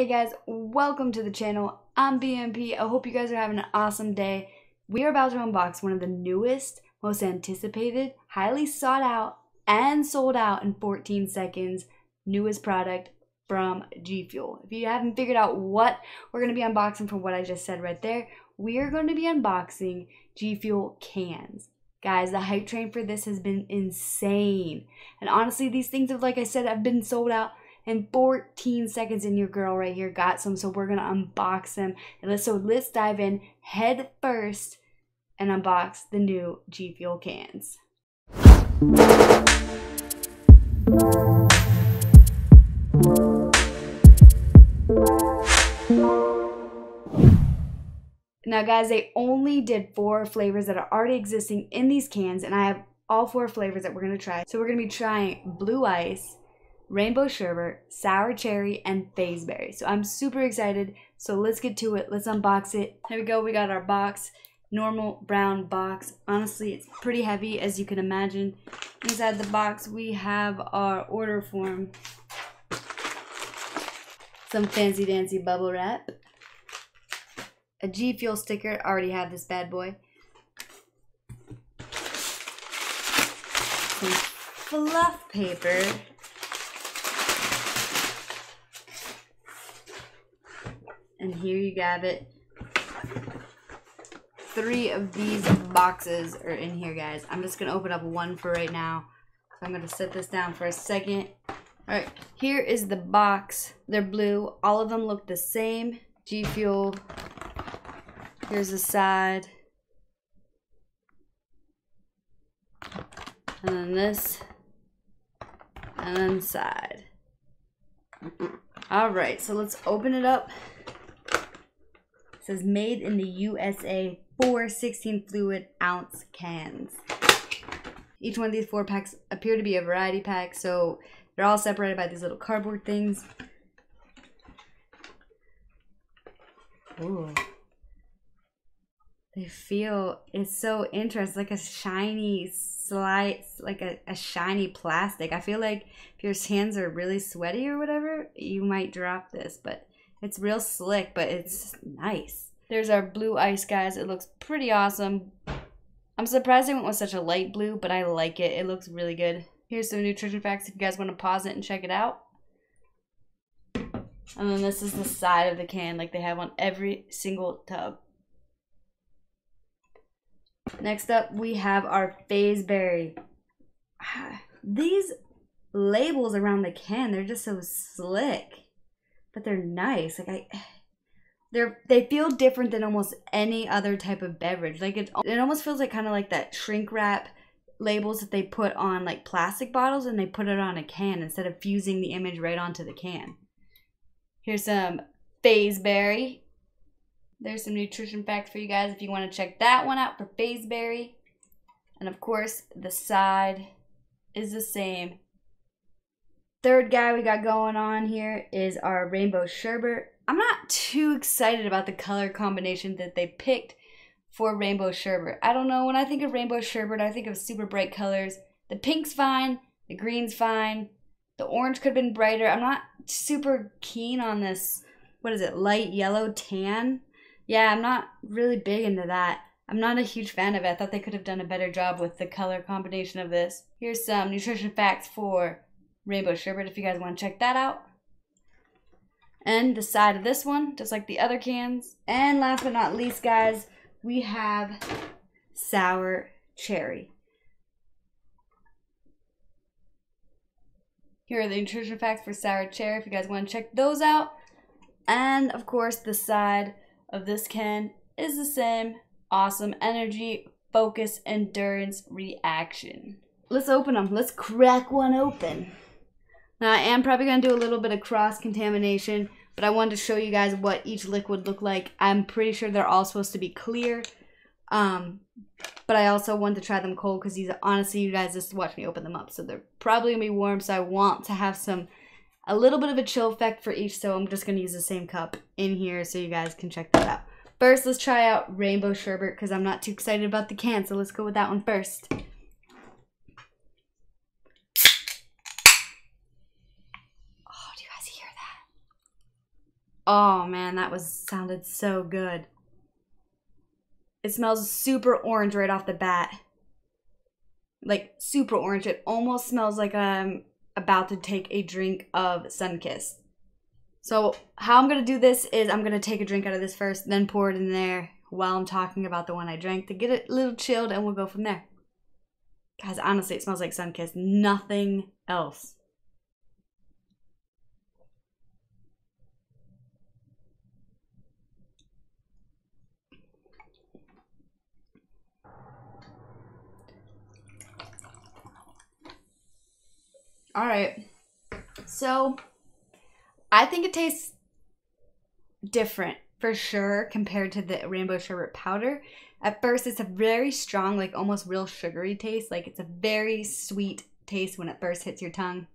Hey guys, welcome to the channel. I'm BMP. I hope you guys are having an awesome day. We are about to unbox one of the newest, most anticipated, highly sought out, and sold out in 14 seconds, newest product from GFUEL. If you haven't figured out what we're going to be unboxing from what I just said right there, we are going to be unboxing GFUEL cans. Guys, the hype train for this has been insane. And honestly, these things have, like I said, have been sold out in 14 seconds, and your girl right here got some, so we're gonna unbox them. And let's dive in head first and unbox the new GFUEL cans. Now guys, they only did 4 flavors that are already existing in these cans, and I have all 4 flavors that we're gonna try. So we're gonna be trying blue ice, rainbow sherbet, sour cherry, and phaseberry. So I'm super excited. So let's get to it. Let's unbox it. Here we go. We got our box. Normal brown box. Honestly, it's pretty heavy, as you can imagine. Inside the box, we have our order form. Some fancy dancy bubble wrap. A GFUEL sticker. I already have this bad boy. Some fluff paper. And here you have it. 3 of these boxes are in here, guys. I'm just going to open up one for right now. So I'm going to set this down for a second. Alright, here is the box. They're blue. All of them look the same. GFUEL. Here's the side. And then this. And then the side. Alright, so let's open it up. It says made in the USA, 4 16 fluid ounce cans. Each one of these 4 packs appear to be a variety pack, so they're all separated by these little cardboard things. Ooh. They feel, it's so interesting, like a shiny slide, like a shiny plastic. I feel like if your hands are really sweaty or whatever, you might drop this, but it's real slick, but it's nice. There's our blue ice, guys. It looks pretty awesome. I'm surprised they went with such a light blue, but I like it. It looks really good. Here's some nutrition facts if you guys want to pause it and check it out. And then this is the side of the can, like they have on every single tub. Next up, we have our phaseberry. These labels around the can, they're just so slick. But they're nice. Like they feel different than almost any other type of beverage. Like it almost feels like kind of like that shrink wrap labels that they put on like plastic bottles, and they put it on a can instead of fusing the image right onto the can. Here's some phaseberry. There's some nutrition facts for you guys if you want to check that one out for phaseberry. And of course, the side is the same. Third guy we got going on here is our rainbow sherbet. I'm not too excited about the color combination that they picked for rainbow sherbet. I don't know, when I think of rainbow sherbet, I think of super bright colors. The pink's fine, the green's fine, the orange could have been brighter. I'm not super keen on this, what is it, light yellow tan? Yeah, I'm not really big into that. I'm not a huge fan of it. I thought they could have done a better job with the color combination of this. Here's some nutrition facts for rainbow sherbet if you guys want to check that out. And the side of this one, just like the other cans. And last but not least, guys, we have sour cherry. Here are the nutrition facts for sour cherry if you guys want to check those out. And of course, the side of this can is the same. Awesome energy, focus, endurance, reaction. Let's open them. Let's crack one open. Now, I am probably going to do a little bit of cross-contamination, but I wanted to show you guys what each liquid looked like. I'm pretty sure they're all supposed to be clear, but I also wanted to try them cold because these, honestly, you guys just watch me open them up, so they're probably going to be warm, so I want to have a little bit of a chill effect for each, so I'm just going to use the same cup in here so you guys can check that out. First, let's try out rainbow sherbet because I'm not too excited about the can, so let's go with that one first. Oh man, sounded so good. It smells super orange right off the bat. Like super orange. It almost smells like I'm about to take a drink of Sunkist. So how I'm gonna do this is I'm gonna take a drink out of this first, then pour it in there while I'm talking about the one I drank to get it a little chilled, and we'll go from there. Guys, honestly, it smells like Sunkist. Nothing else. All right. So I think it tastes different for sure compared to the rainbow sherbet powder. At first, it's a very strong, like almost real sugary taste. Like it's a very sweet taste when it first hits your tongue.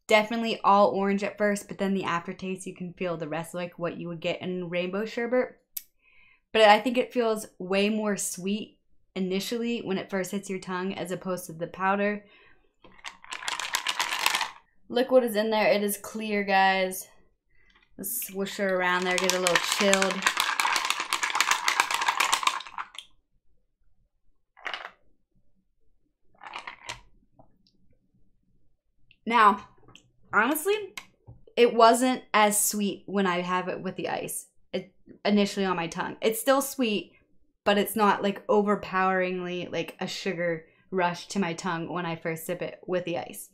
Definitely all orange at first, but then the aftertaste, you can feel the rest like what you would get in rainbow sherbet. But I think it feels way more sweet initially when it first hits your tongue as opposed to the powder. Look what is in there. It is clear, guys. Let's swoosh her around there, get a little chilled. Now, honestly, it wasn't as sweet when I have it with the ice. Initially on my tongue. It's still sweet, but it's not like overpoweringly like a sugar rush to my tongue when I first sip it with the ice.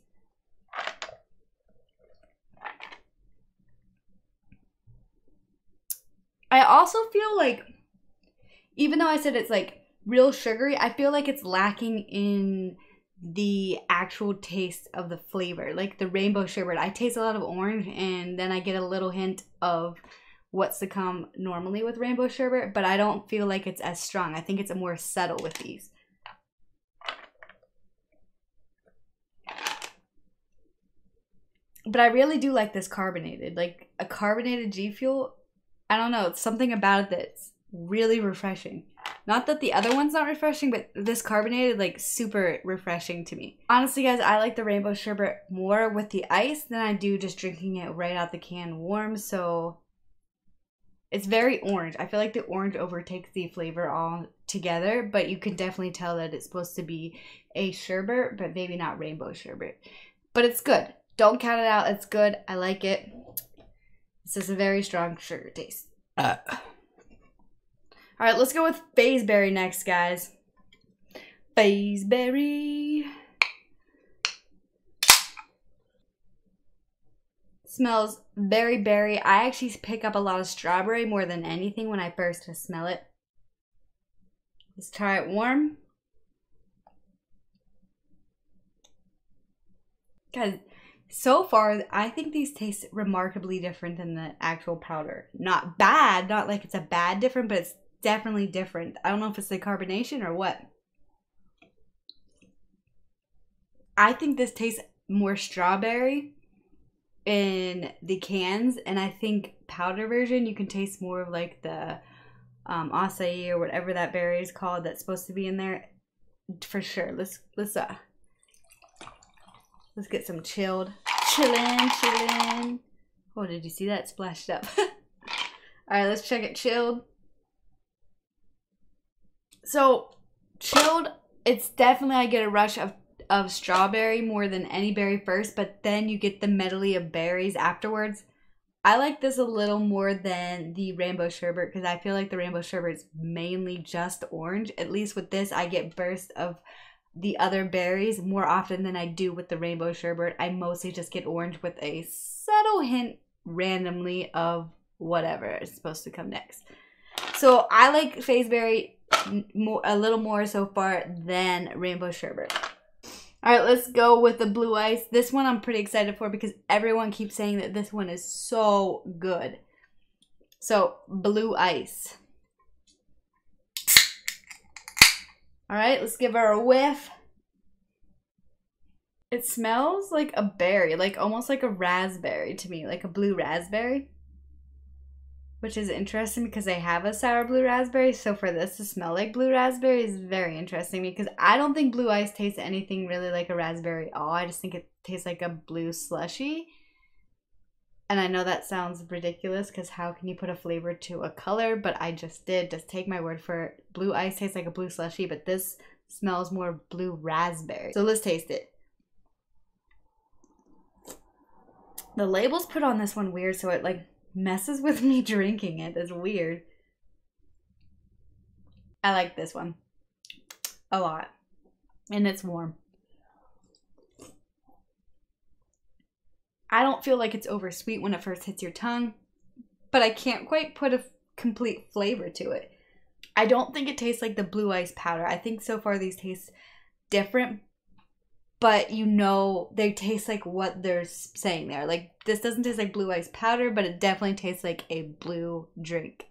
I also feel like, even though I said it's like real sugary, I feel like it's lacking in the actual taste of the flavor. Like the rainbow sherbet, I taste a lot of orange and then I get a little hint of what's to come normally with rainbow sherbet, but I don't feel like it's as strong. I think it's more subtle with these. But I really do like this carbonated. Like a carbonated GFUEL, I don't know, it's something about it that's really refreshing. Not that the other one's not refreshing, but this carbonated, like, super refreshing to me. Honestly, guys, I like the rainbow sherbet more with the ice than I do just drinking it right out the can warm, so it's very orange. I feel like the orange overtakes the flavor all together, but you can definitely tell that it's supposed to be a sherbet, but maybe not rainbow sherbet. But it's good. Don't count it out. It's good. I like it. This is a very strong sugar taste. All right, let's go with Fazeberry next, guys. Fazeberry. Smells very berry. I actually pick up a lot of strawberry more than anything when I first smell it. Let's try it warm. Guys, so far, I think these taste remarkably different than the actual powder. Not bad, not like it's a bad different, but it's definitely different. I don't know if it's the carbonation or what. I think this tastes more strawberry in the cans, and I think powder version you can taste more of like the acai or whatever that berry is called that's supposed to be in there for sure. Let's get some chilled. Chillin'. Oh, did you see that? It splashed up. All right, let's check it chilled. So chilled, it's definitely, I get a rush of strawberry more than any berry first, but then you get the medley of berries afterwards. I like this a little more than the rainbow sherbet because I feel like the rainbow sherbet is mainly just orange. At least with this, I get bursts of the other berries more often than I do with the rainbow sherbet. I mostly just get orange with a subtle hint randomly of whatever is supposed to come next. So I like Fazeberry a little more so far than rainbow sherbet. All right, let's go with the blue ice. This one I'm pretty excited for because everyone keeps saying that this one is so good. So blue ice. All right, let's give her a whiff. It smells like a berry, like almost like a raspberry to me, like a blue raspberry. Which is interesting because I have a sour blue raspberry, so for this to smell like blue raspberry is very interesting because I don't think blue ice tastes anything really like a raspberry at all. I just think it tastes like a blue slushy. And I know that sounds ridiculous because how can you put a flavor to a color? But I just did. Just take my word for it. Blue ice tastes like a blue slushie, but this smells more blue raspberry. So let's taste it. The label's put on this one weird, so it like messes with me drinking it. It's weird. I like this one a lot. And it's warm. I don't feel like it's over sweet when it first hits your tongue, but I can't quite put a complete flavor to it. I don't think it tastes like the blue ice powder. I think so far these taste different, but you know they taste like what they're saying there. Like this doesn't taste like blue ice powder, but it definitely tastes like a blue drink.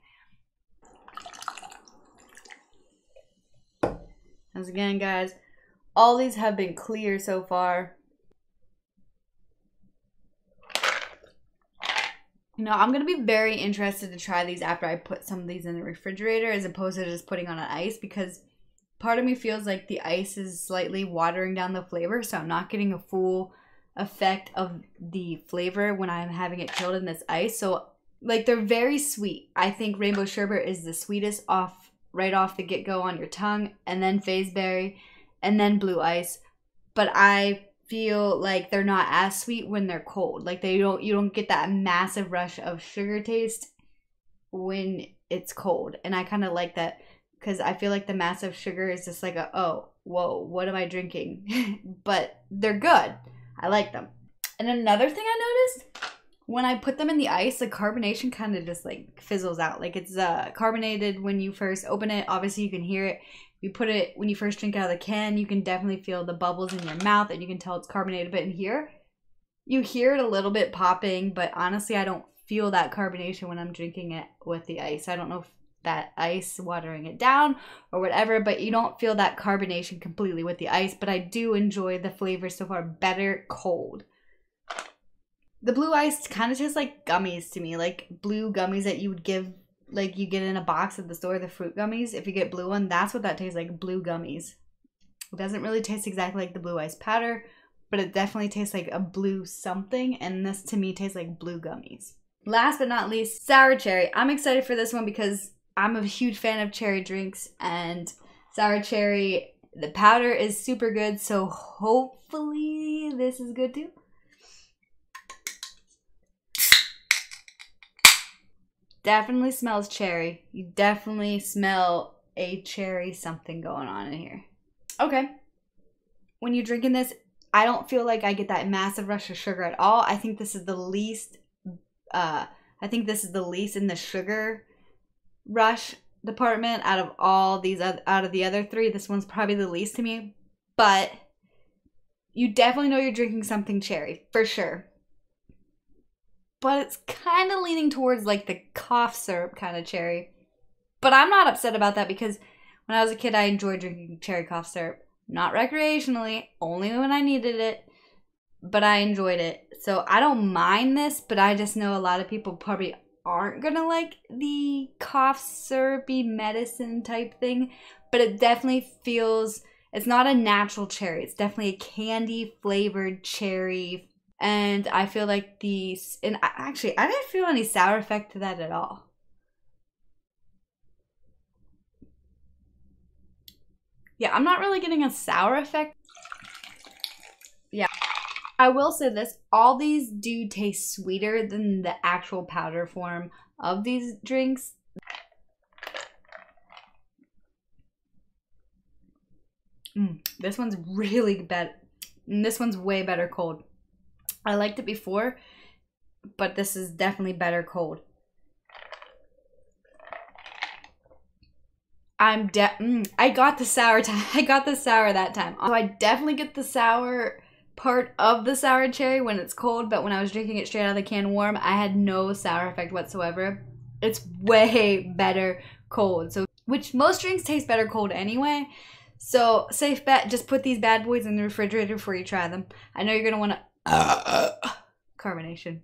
As again, guys, all these have been clear so far. You know, I'm going to be very interested to try these after I put some of these in the refrigerator as opposed to just putting on an ice, because part of me feels like the ice is slightly watering down the flavor, so I'm not getting a full effect of the flavor when I'm having it chilled in this ice. So, like, they're very sweet. I think rainbow sherbet is the sweetest right off the get-go on your tongue, and then phaseberry, and then blue ice. But I feel like they're not as sweet when they're cold. Like you don't get that massive rush of sugar taste when it's cold. And I kind of like that because I feel like the massive sugar is just like oh, whoa, what am I drinking? But they're good. I like them. And another thing I noticed, when I put them in the ice, the carbonation kind of just like fizzles out. Like it's carbonated when you first open it. Obviously you can hear it. You put it, when you first drink out of the can, you can definitely feel the bubbles in your mouth and you can tell it's carbonated. But in here, you hear it a little bit popping, but honestly, I don't feel that carbonation when I'm drinking it with the ice. I don't know if that ice watering it down or whatever, but you don't feel that carbonation completely with the ice. But I do enjoy the flavor so far better cold. The blue ice kind of tastes like gummies to me, like blue gummies that you would give, like you get in a box at the store, the fruit gummies. If you get blue one, that's what that tastes like, blue gummies. It doesn't really taste exactly like the blue ice powder, but it definitely tastes like a blue something, and this to me tastes like blue gummies. Last but not least, sour cherry. I'm excited for this one because I'm a huge fan of cherry drinks, and sour cherry, the powder is super good, so hopefully this is good too. Definitely smells cherry. You definitely smell a cherry something going on in here. Okay. When you're drinking this, I don't feel like I get that massive rush of sugar at all. I think this is the least in the sugar rush department out of all these out of the other three. This one's probably the least to me, but you definitely know you're drinking something cherry for sure. But it's kind of leaning towards like the cough syrup kind of cherry. But I'm not upset about that because when I was a kid, I enjoyed drinking cherry cough syrup. Not recreationally, only when I needed it. But I enjoyed it. So I don't mind this, but I just know a lot of people probably aren't going to like the cough syrupy medicine type thing. But it definitely feels, it's not a natural cherry. It's definitely a candy flavored cherry. And I feel like these, and actually, I didn't feel any sour effect to that at all. Yeah, I'm not really getting a sour effect. Yeah. I will say this, all these do taste sweeter than the actual powder form of these drinks. This one's really better. This one's way better cold. I liked it before, but this is definitely better cold. I got the sour time. I got the sour that time. So I definitely get the sour part of the sour cherry when it's cold, but when I was drinking it straight out of the can warm, I had no sour effect whatsoever. It's way better cold. So, which most drinks taste better cold anyway. So safe bet, just put these bad boys in the refrigerator before you try them. I know you're gonna want to carbonation.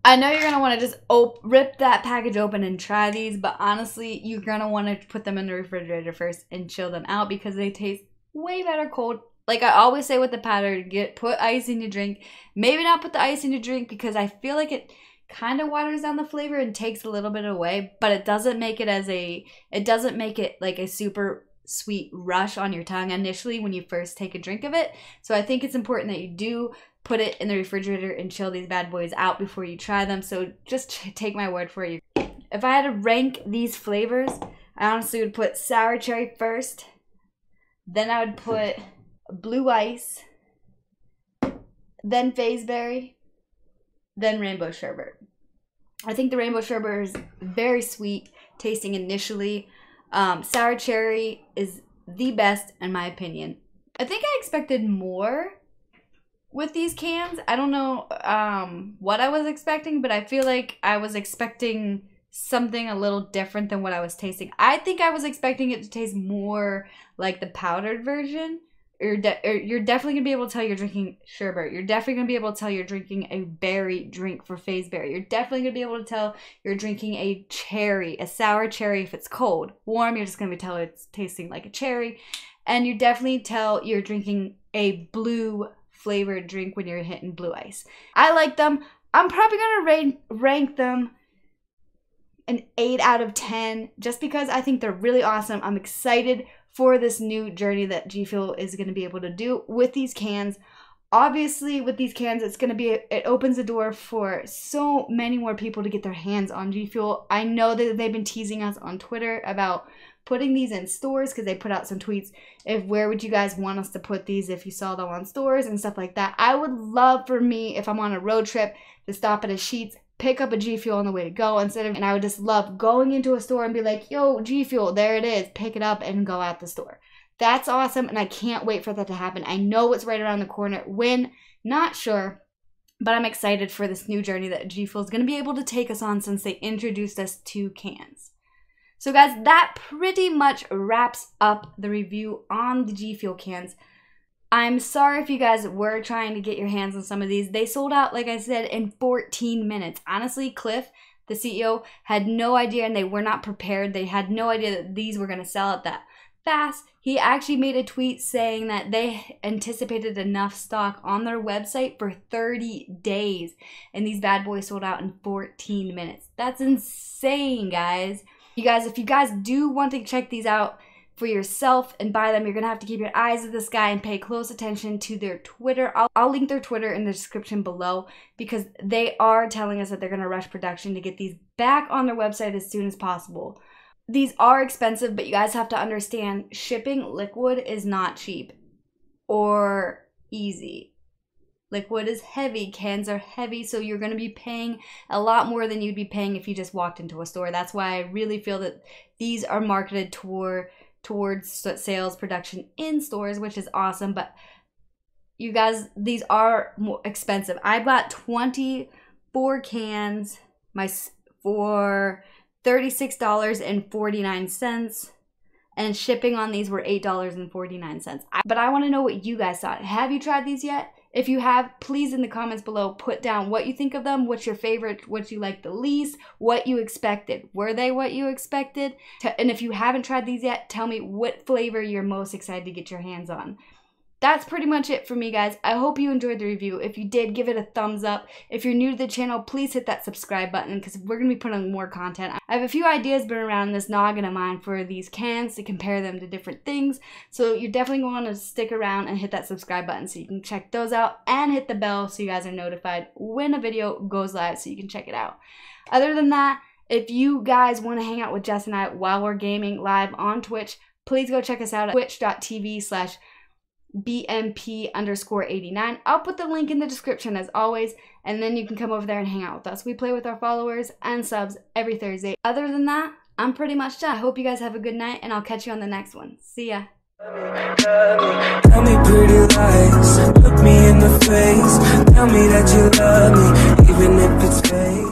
I know you're gonna want to just rip that package open and try these, but honestly, you're gonna want to put them in the refrigerator first and chill them out because they taste way better cold Like I always say with the powder, put ice in your drink. Maybe not put the ice in your drink because I feel like it kind of waters down the flavor and takes a little bit away, but it doesn't make it like a super sweet rush on your tongue initially when you first take a drink of it. So I think it's important that you do put it in the refrigerator and chill these bad boys out before you try them. So just take my word for it. If I had to rank these flavors, I honestly would put sour cherry first. Then I would put blue ice. Then phaseberry. Then rainbow sherbet. I think the rainbow sherbet is very sweet tasting initially. Sour cherry is the best in my opinion. I think I expected more with these cans. I don't know what I was expecting, but I feel like I was expecting something a little different than what I was tasting. I think I was expecting it to taste more like the powdered version. You're definitely going to be able to tell you're drinking sherbet. You're definitely going to be able to tell you're drinking a berry drink for phaseberry. You're definitely going to be able to tell you're drinking a cherry, a sour cherry if it's cold. Warm, you're just going to tell it's tasting like a cherry. And you definitely tell you're drinking a blue flavored drink when you're hitting blue ice. I like them. I'm probably going to rank them an 8 out of 10 just because I think they're really awesome. I'm excited for this new journey that G Fuel is going to be able to do with these cans. Obviously, with these cans, it opens the door for so many more people to get their hands on G Fuel. I know that they've been teasing us on Twitter about putting these in stores because they put out some tweets where would you guys want us to put these if you saw them on stores and stuff like that. I would love for me, if I'm on a road trip, to stop at a Sheetz, pick up a G Fuel on the way to go and I would just love going into a store and be like, yo, G Fuel, there it is, pick it up and go out the store. That's awesome, and I can't wait for that to happen. I know it's right around the corner. When, not sure, but I'm excited for this new journey that G Fuel is going to be able to take us on since they introduced us to cans. So guys, that pretty much wraps up the review on the G Fuel cans. I'm sorry if you guys were trying to get your hands on some of these. They sold out, like I said, in 14 minutes. Honestly, Cliff, the CEO, had no idea and they were not prepared. They had no idea that these were going to sell out that fast. He actually made a tweet saying that they anticipated enough stock on their website for 30 days. And these bad boys sold out in 14 minutes. That's insane, guys. You guys, if you guys do want to check these out for yourself and buy them, you're gonna have to keep your eyes to the sky and pay close attention to their Twitter. I'll link their Twitter in the description below because they are telling us that they're gonna rush production to get these back on their website as soon as possible. These are expensive, but you guys have to understand shipping liquid is not cheap or easy. Liquid is heavy, cans are heavy, so you're going to be paying a lot more than you'd be paying if you just walked into a store. That's why I really feel that these are marketed towards sales production in stores, which is awesome. But you guys, these are more expensive. I bought 24 cans for $36.49, and shipping on these were $8.49. But I want to know what you guys thought. Have you tried these yet? If you have, please in the comments below put down what you think of them, what's your favorite, what you like the least, what you expected. Were they what you expected? And if you haven't tried these yet, tell me what flavor you're most excited to get your hands on. That's pretty much it for me, guys. I hope you enjoyed the review. If you did, give it a thumbs up. If you're new to the channel, please hit that subscribe button because we're going to be putting more content. I have a few ideas been around this noggin of mine for these cans to compare them to different things. So you're definitely going to stick around and hit that subscribe button so you can check those out and hit the bell so you guys are notified when a video goes live so you can check it out. Other than that, if you guys want to hang out with Jess and I while we're gaming live on Twitch, please go check us out at twitch.tv/BMP_89. I'll put the link in the description as always, and then you can come over there and hang out with us. We play with our followers and subs every Thursday. Other than that, I'm pretty much done. I hope you guys have a good night, and I'll catch you on the next one. See ya. Tell me pretty lies, look me in the face, tell me that you love me, even if it's fake.